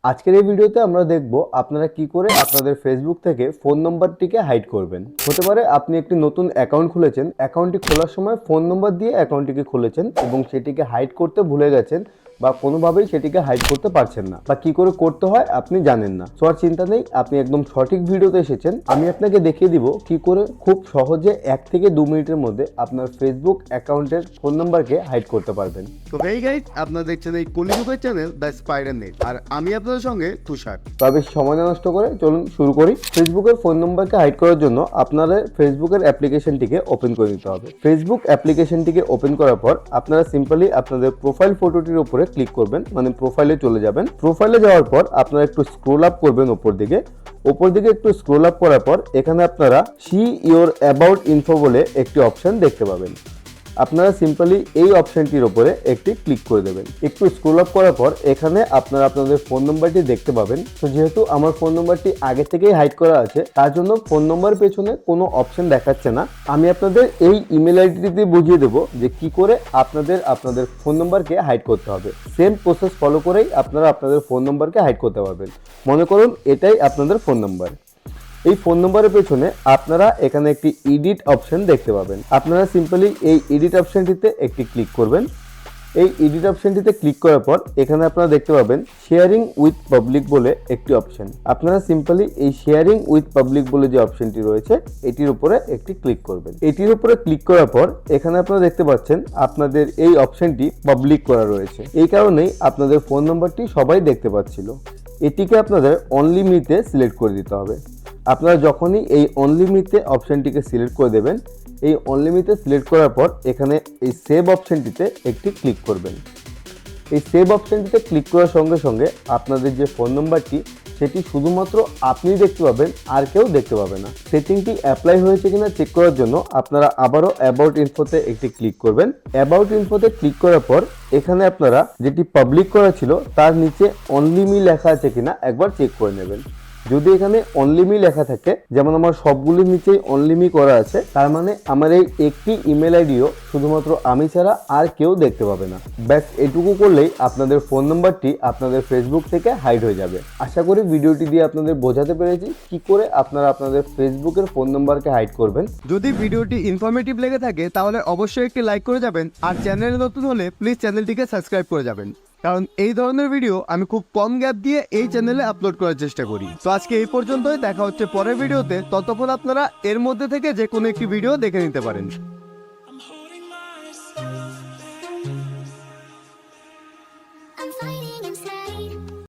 আজকের এই ভিডিওতে আমরা দেখব আপনারা কি করে আপনাদের ফেসবুক থেকে ফোন নম্বরটিকে হাইড করবেন। হতে পারে আপনি একটি নতুন অ্যাকাউন্ট খুলেছেন, অ্যাকাউন্টটি খোলার সময় ফোন নম্বর দিয়ে অ্যাকাউন্টটিকে খুলেছেন এবং সেটিকে হাইড করতে ভুলে গেছেন বা কোনোভাবেই সেটিকে হাইড করতে পারছেন না বা কি করে করতে হয় আপনি জানেন না। তো আর চিন্তা নেই, আপনি একদম সঠিক ভিডিওতে এসেছেন। আমি আপনাকে দেখিয়ে দিব কি করে খুব সহজে 1 থেকে 2 মিনিটের মধ্যে আপনার ফেসবুক অ্যাকাউন্টের ফোন নাম্বারকে হাইড করতে পারবেন। তো হেই গাইস, আপনারা দেখছেন এই কলিযুগের চ্যানেল দ্য স্পাইডার নেট, আর আমি আপনাদের সঙ্গে তুষার। তবে সময় নষ্ট করে চলুন শুরু করি। ফেসবুকের ফোন নম্বরকে হাইড করার জন্য আপনাদের ফেসবুকের অ্যাপ্লিকেশনটিকে ওপেন করে নিতে হবে। ফেসবুক অ্যাপ্লিকেশনটিকে ওপেন করার পর আপনারা সিম্পলি আপনাদের প্রোফাইল ফটোটির উপরে ক্লিক করবেন, মানে প্রোফাইলে চলে যাবেন। প্রোফাইলে যাওয়ার পর আপনারা একটু স্ক্রোল আপ করবেন উপর দিকে একটু স্ক্রোল আপ করার পর এখানে আপনারা সি ইওর অ্যাবাউট ইনফো বলে একটি অপশন দেখতে পাবেন। আপনারা সিম্পলি এই অপশনটির উপরে একটি ক্লিক করে দেবেন। একটু স্ক্রল আপ করার পর এখানে আপনারা আপনাদের ফোন নম্বরটি দেখতে পাবেন। তো যেহেতু আমার ফোন নম্বরটি আগে থেকেই হাইড করা আছে, তার জন্য ফোন নম্বরের পেছনে কোনো অপশন দেখাচ্ছে না। আমি আপনাদের এই ইমেল আইডিতে বুঝিয়ে দেবো যে কি করে আপনাদের ফোন নম্বরকে হাইড করতে হবে। সেম প্রসেস ফলো করেই আপনারা আপনাদের ফোন নম্বরকে হাইড করতে পারবেন। মনে করুন এটাই আপনাদের ফোন নম্বর। এই ফোন নম্বরের পেছনে আপনারা এখানে একটি এডিট অপশন দেখতে পাবেন। আপনারা সিম্পলি এই এডিট অপশনটিতে একটি ক্লিক করবেন। এই এডিট অপশনটিতে ক্লিক করার পর এখানে আপনারা দেখতে পাবেন শেয়ারিং উইথ পাবলিক বলে একটি অপশন। আপনারা সিম্পলি এই শেয়ারিং উইথ পাবলিক বলে যে অপশনটি রয়েছে এটির উপরে একটি ক্লিক করবেন। এটির উপরে ক্লিক করার পর এখানে আপনারা দেখতে পাচ্ছেন আপনাদের এই অপশনটি পাবলিক করা রয়েছে। এই কারণেই আপনাদের ফোন নম্বরটি সবাই দেখতে পাচ্ছিল। এটিকে আপনাদের অনলি মিতে সিলেক্ট করে দিতে হবে। আপনারা যখনই এই অনলি মিতে অপশনটিকে সিলেক্ট করে দেবেন, এই অনলি মিতে সিলেক্ট করার পর এখানে এই সেভ অপশনটিতে একটি ক্লিক করবেন। এই সেভ অপশনটিতে ক্লিক করার সঙ্গে সঙ্গে আপনাদের যে ফোন নম্বরটি সেটি শুধুমাত্র আপনি দেখতে পাবেন, আর কেউ দেখতে পাবে না। সেটিংটি অ্যাপ্লাই হয়েছে কিনা চেক করার জন্য আপনারা আবারও অ্যাবাউট ইনফোতে একটি ক্লিক করবেন। অ্যাবাউট ইনফোতে ক্লিক করার পর এখানে আপনারা যেটি পাবলিক করা ছিল তার নিচে অনলি মি লেখা আছে কিনা একবার চেক করে নেবেন। যদি এখানে অনলি মি লেখা থাকে, যেমন আমার সবগুলির নিচেই অনলি মি করা আছে, তার মানে আমার এই একটি ইমেল আইডিও শুধুমাত্র আমি ছাড়া আর কেউ দেখতে পাবে না। ব্যাস এটুকু করলেই আপনাদের ফোন নাম্বারটি আপনাদের ফেসবুক থেকে হাইড হয়ে যাবে। আশা করি ভিডিওটি দিয়ে আপনাদের বোঝাতে পেরেছি কি করে আপনারা আপনাদের ফেসবুকের ফোন নাম্বারকে হাইড করবেন। যদি ভিডিওটি ইনফরমেটিভ লেগে থাকে তাহলে অবশ্যই একটি লাইক করে যাবেন, আর চ্যানেলে নতুন হলে প্লিজ চ্যানেলটিকে সাবস্ক্রাইব করে যাবেন, কারণ এই ধরনের ভিডিও আমি খুব কম গ্যাপ দিয়ে এই চ্যানেলে আপলোড করার চেষ্টা করি। তো আজকে এই পর্যন্তই, দেখা হচ্ছে পরের ভিডিওতে। ততক্ষণ আপনারা এর মধ্যে থেকে যে কোনো একটি ভিডিও দেখে নিতে পারেন।